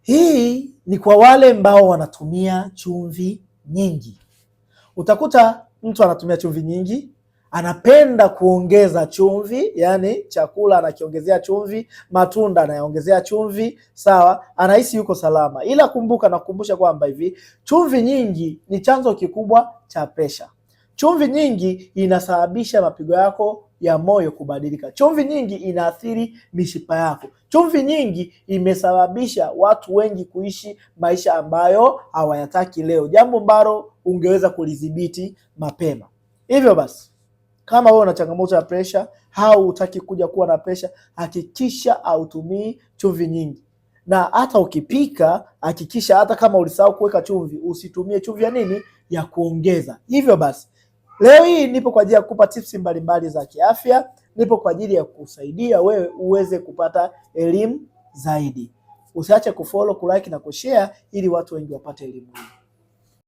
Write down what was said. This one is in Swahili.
Hii ni kwa wale ambao wanatumia chumvi nyingi. Utakuta mtu anatumia chumvi nyingi, anapenda kuongeza chumvi, yani chakula anakiongezea chumvi, matunda anayaongezea chumvi, sawa, anahisi yuko salama. Ila kumbuka na kukumbusha kwamba hivi chumvi nyingi ni chanzo kikubwa cha presha. Chumvi nyingi inasababisha mapigo yako ya moyo kubadilika. Chumvi nyingi inaathiri mishipa yako. Chumvi nyingi imesababisha watu wengi kuishi maisha ambayo hawayataki leo, jambo ambalo ungeweza kulidhibiti mapema. Hivyo basi, kama wewe una changamoto ya presha au hutaki kuja kuwa na presha, hakikisha hautumii chumvi nyingi. Na hata ukipika, hakikisha hata kama ulisahau kuweka chumvi, usitumie chumvi ya nini? Ya kuongeza. Hivyo basi, leo hii nipo kwa ajili ya kukupa tips mbalimbali za kiafya, nipo kwa ajili ya kusaidia wewe uweze kupata elimu zaidi. Usiache kufollow, kulike na kushare ili watu wengi wapate elimu hii.